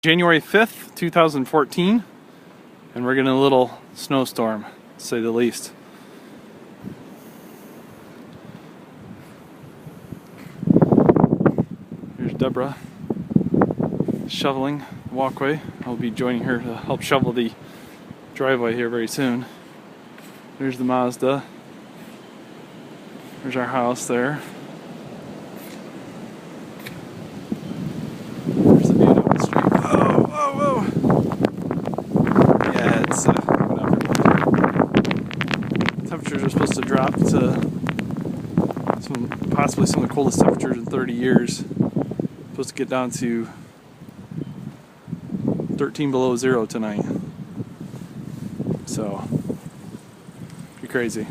January 5th, 2014, and we're getting a little snowstorm, to say the least. Here's Deborah shoveling the walkway. I'll be joining her to help shovel the driveway here very soon. There's the Mazda. There's our house there. There's the view down the street. Whoa, whoa, whoa! Yeah, it's whatever. Temperatures are supposed to drop to possibly some of the coldest temperatures in 30 years. Supposed to get down to 13 below zero tonight. So, pretty crazy.